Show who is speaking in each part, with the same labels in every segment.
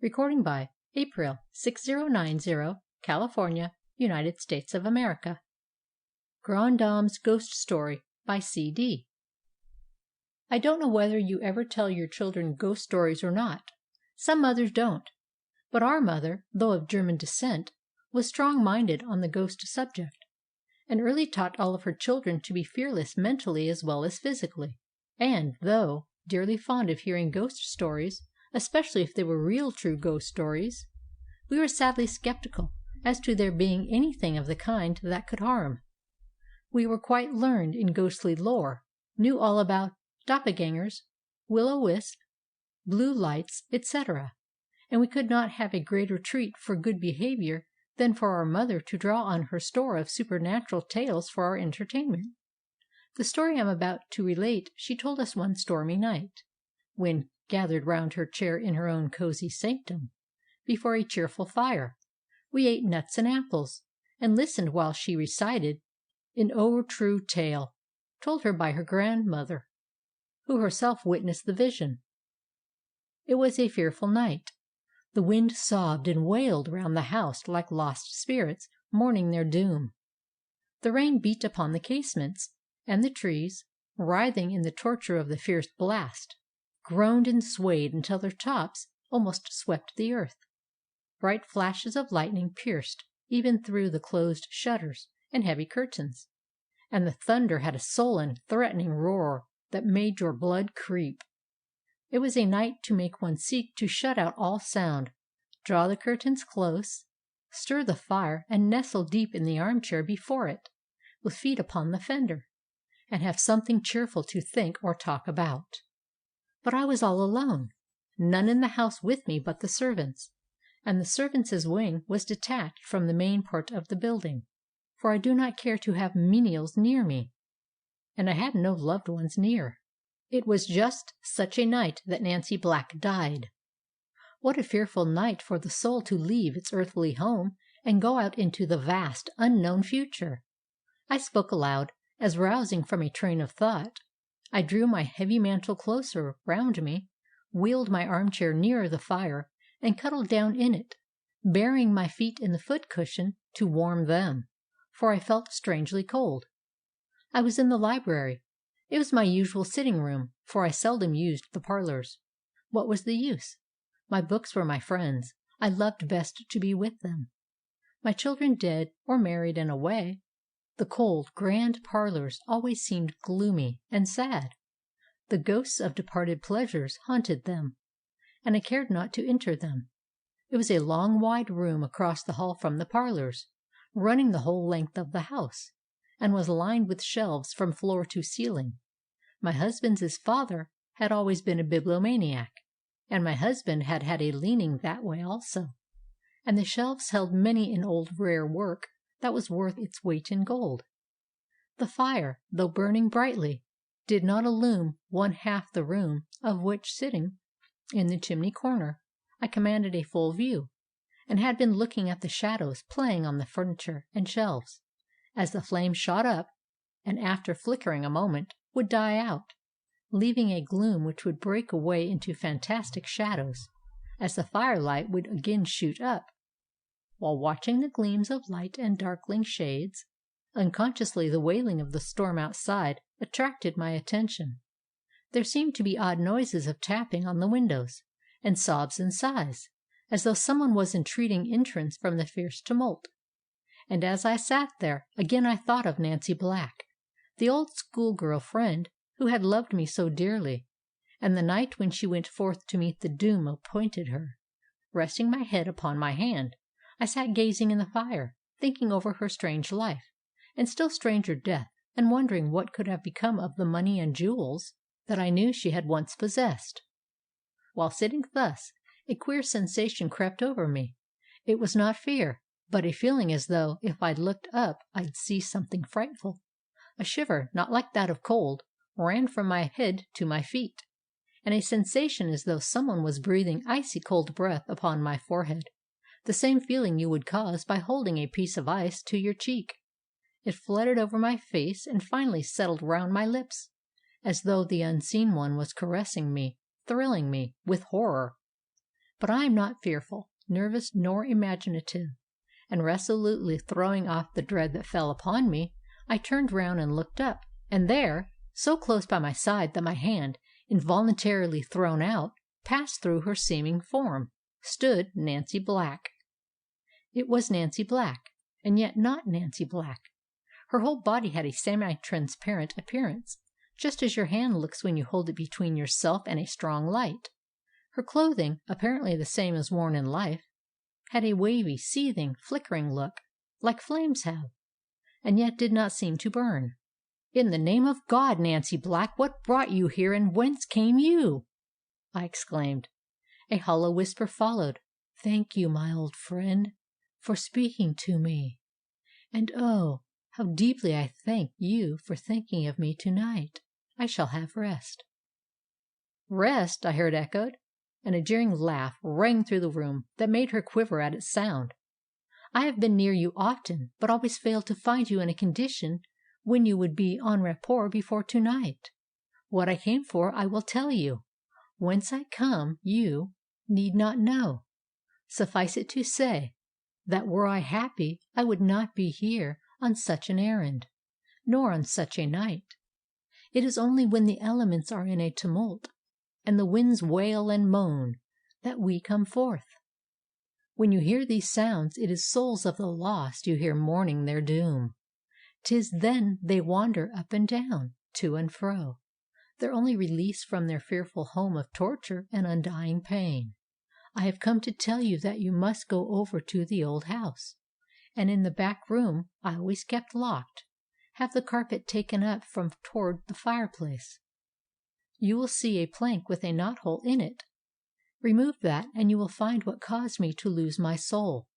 Speaker 1: Recording by April 6090, California, United States of America. Grand Dame's Ghost Story by C.D. I don't know whether you ever tell your children ghost stories or not. Some mothers don't. But our mother, though of German descent, was strong-minded on the ghost subject, and early taught all of her children to be fearless mentally as well as physically. And, though dearly fond of hearing ghost stories, especially if they were real true ghost stories, we were sadly skeptical as to there being anything of the kind that could harm. We were quite learned in ghostly lore, knew all about doppelgangers, will-o'-wisp, blue lights, etc., and we could not have a greater treat for good behavior than for our mother to draw on her store of supernatural tales for our entertainment. The story I am about to relate she told us one stormy night, when gathered round her chair in her own cozy sanctum, before a cheerful fire. We ate nuts and apples, and listened while she recited an old true tale, told her by her grandmother, who herself witnessed the vision. It was a fearful night. The wind sobbed and wailed round the house like lost spirits mourning their doom. The rain beat upon the casements, and the trees, writhing in the torture of the fierce blast, groaned and swayed until their tops almost swept the earth. Bright flashes of lightning pierced even through the closed shutters and heavy curtains, and the thunder had a sullen, threatening roar that made your blood creep. It was a night to make one seek to shut out all sound, draw the curtains close, stir the fire, and nestle deep in the armchair before it, with feet upon the fender, and have something cheerful to think or talk about. But I was all alone, none in the house with me but the servants, and the servants' wing was detached from the main part of the building, for I do not care to have menials near me, and I had no loved ones near. It was just such a night that Nancy Black died. What a fearful night for the soul to leave its earthly home and go out into the vast, unknown future! I spoke aloud, as rousing from a train of thought. I drew my heavy mantle closer round me, wheeled my armchair nearer the fire, and cuddled down in it, burying my feet in the foot-cushion to warm them, for I felt strangely cold. I was in the library. It was my usual sitting-room, for I seldom used the parlors. What was the use? My books were my friends. I loved best to be with them. My children dead or married and away, the cold, grand parlors always seemed gloomy and sad. The ghosts of departed pleasures haunted them, and I cared not to enter them. It was a long, wide room across the hall from the parlors, running the whole length of the house, and was lined with shelves from floor to ceiling. My husband's father had always been a bibliomaniac, and my husband had had a leaning that way also, and the shelves held many an old rare work that was worth its weight in gold. The fire, though burning brightly, did not illume one half the room, of which, sitting in the chimney corner, I commanded a full view, and had been looking at the shadows playing on the furniture and shelves, as the flame shot up, and after flickering a moment, would die out, leaving a gloom which would break away into fantastic shadows, as the firelight would again shoot up. While watching the gleams of light and darkling shades, unconsciously the wailing of the storm outside attracted my attention. There seemed to be odd noises of tapping on the windows, and sobs and sighs, as though someone was entreating entrance from the fierce tumult. And as I sat there, again I thought of Nancy Black, the old schoolgirl friend who had loved me so dearly, and the night when she went forth to meet the doom appointed her. Resting my head upon my hand, I sat gazing in the fire, thinking over her strange life, and still stranger death, and wondering what could have become of the money and jewels that I knew she had once possessed. While sitting thus, a queer sensation crept over me. It was not fear, but a feeling as though if I looked up I'd see something frightful. A shiver, not like that of cold, ran from my head to my feet, and a sensation as though someone was breathing icy cold breath upon my forehead, the same feeling you would cause by holding a piece of ice to your cheek. It fluttered over my face and finally settled round my lips, as though the unseen one was caressing me, thrilling me with horror. But I am not fearful, nervous, nor imaginative, and resolutely throwing off the dread that fell upon me, I turned round and looked up, and there, so close by my side that my hand, involuntarily thrown out, passed through her seeming form, stood Nancy Black. It was Nancy Black, and yet not Nancy Black. Her whole body had a semi-transparent appearance, just as your hand looks when you hold it between yourself and a strong light. Her clothing, apparently the same as worn in life, had a wavy, seething, flickering look, like flames have, and yet did not seem to burn. "In the name of God, Nancy Black, what brought you here, and whence came you?" I exclaimed. A hollow whisper followed. "Thank you, my old friend, for speaking to me. And oh, how deeply I thank you for thinking of me tonight. I shall have rest." "Rest!" I heard echoed, and a jeering laugh rang through the room that made her quiver at its sound. "I have been near you often, but always failed to find you in a condition when you would be en rapport before tonight. What I came for I will tell you. Whence I come you need not know. Suffice it to say, that were I happy I would not be here on such an errand, nor on such a night. It is only when the elements are in a tumult, and the winds wail and moan, that we come forth. When you hear these sounds, it is souls of the lost you hear mourning their doom. 'Tis then they wander up and down, to and fro, their only release from their fearful home of torture and undying pain. I have come to tell you that you must go over to the old house, and in the back room I always kept locked, have the carpet taken up from toward the fireplace. You will see a plank with a knot-hole in it. Remove that, and you will find what caused me to lose my soul.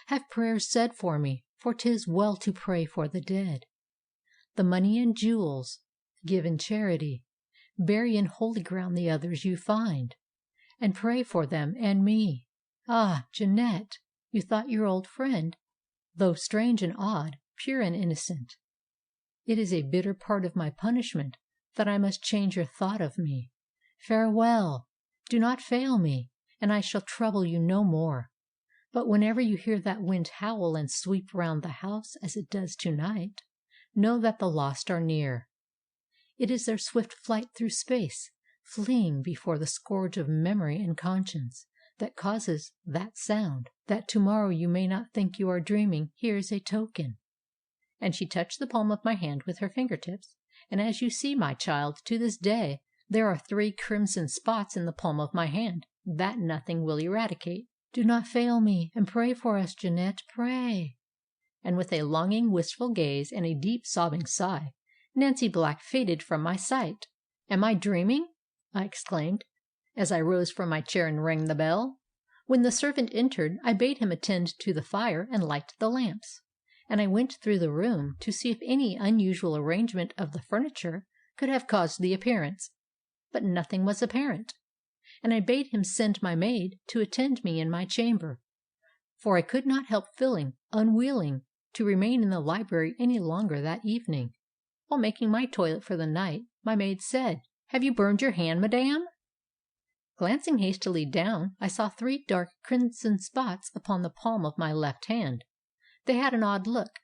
Speaker 1: Have prayers said for me, for 'tis well to pray for the dead. The money and jewels give in charity. Bury in holy ground the others you find, and pray for them and me. Ah, Jeanette, you thought your old friend, though strange and odd, pure and innocent. It is a bitter part of my punishment that I must change your thought of me. Farewell! Do not fail me, and I shall trouble you no more. But whenever you hear that wind howl and sweep round the house as it does to-night, know that the lost are near. It is their swift flight through space, fleeing before the scourge of memory and conscience, that causes that sound. That tomorrow you may not think you are dreaming, here's a token." And she touched the palm of my hand with her fingertips, and as you see, my child, to this day there are 3 crimson spots in the palm of my hand that nothing will eradicate. "Do not fail me, and pray for us, Jeanette, pray." And with a longing, wistful gaze and a deep, sobbing sigh, Nancy Black faded from my sight. "Am I dreaming?" I exclaimed, as I rose from my chair and rang the bell. When the servant entered, I bade him attend to the fire and light the lamps, and I went through the room to see if any unusual arrangement of the furniture could have caused the appearance. But nothing was apparent, and I bade him send my maid to attend me in my chamber, for I could not help feeling unwilling to remain in the library any longer that evening. While making my toilet for the night, my maid said, "Have you burned your hand, madame?" Glancing hastily down, I saw 3 dark crimson spots upon the palm of my left hand. They had an odd look,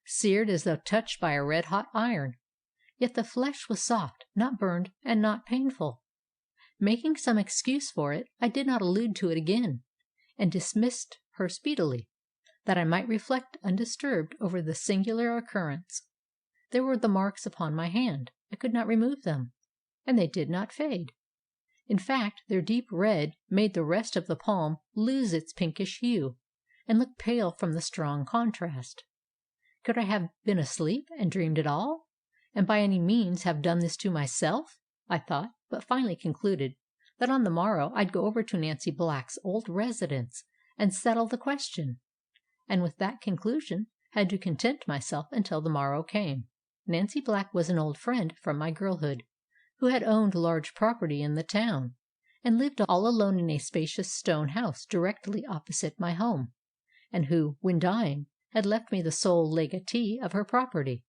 Speaker 1: seared as though touched by a red-hot iron, yet the flesh was soft, not burned, and not painful. Making some excuse for it, I did not allude to it again, and dismissed her speedily, that I might reflect undisturbed over the singular occurrence. There were the marks upon my hand. I could not remove them, and they did not fade. In fact, their deep red made the rest of the palm lose its pinkish hue, and look pale from the strong contrast. Could I have been asleep and dreamed it all, and by any means have done this to myself? I thought, but finally concluded that on the morrow I'd go over to Nancy Black's old residence and settle the question, and with that conclusion had to content myself until the morrow came. Nancy Black was an old friend from my girlhood, who had owned large property in the town, and lived all alone in a spacious stone house directly opposite my home, and who, when dying, had left me the sole legatee of her property.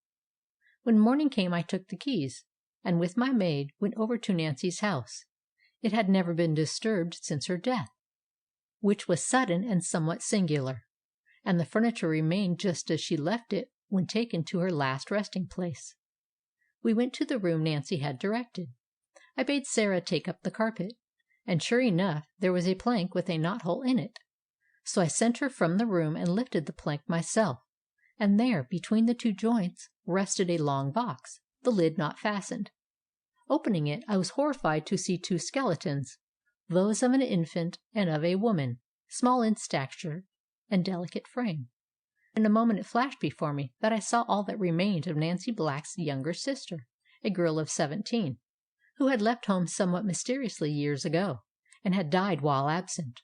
Speaker 1: When morning came I took the keys, and with my maid went over to Nancy's house. It had never been disturbed since her death. which was sudden and somewhat singular, and the furniture remained just as she left it when taken to her last resting place. We went to the room Nancy had directed. I bade Sarah take up the carpet, and sure enough there was a plank with a knot-hole in it. So I sent her from the room and lifted the plank myself, and there, between the two joints, rested a long box, the lid not fastened. Opening it, I was horrified to see two skeletons, those of an infant and of a woman, small in stature and delicate frame. In a moment it flashed before me that I saw all that remained of Nancy Black's younger sister, a girl of 17, who had left home somewhat mysteriously years ago, and had died while absent.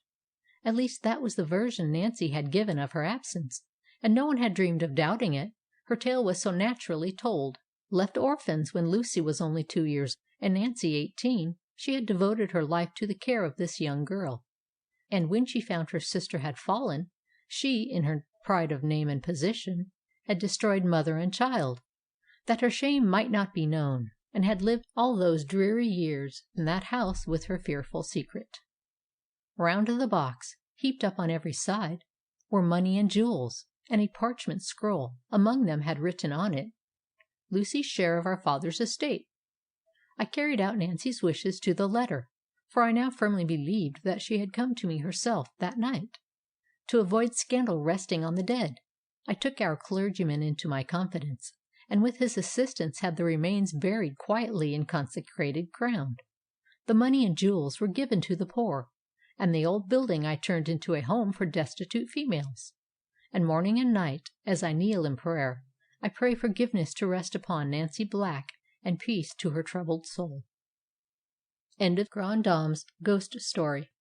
Speaker 1: At least that was the version Nancy had given of her absence, and no one had dreamed of doubting it, her tale was so naturally told. Left orphans when Lucy was only 2 years and Nancy 18, she had devoted her life to the care of this young girl, and when she found her sister had fallen, she, in her pride of name and position, had destroyed mother and child, that her shame might not be known, and had lived all those dreary years in that house with her fearful secret. Round the box, heaped up on every side, were money and jewels, and a parchment scroll among them had written on it, "Lucy's share of our father's estate." I carried out Nancy's wishes to the letter, for I now firmly believed that she had come to me herself that night. To avoid scandal resting on the dead, I took our clergyman into my confidence, and with his assistance had the remains buried quietly in consecrated ground. The money and jewels were given to the poor, and the old building I turned into a home for destitute females. And morning and night, as I kneel in prayer, I pray forgiveness to rest upon Nancy Black and peace to her troubled soul. End of Grand Dame's Ghost Story.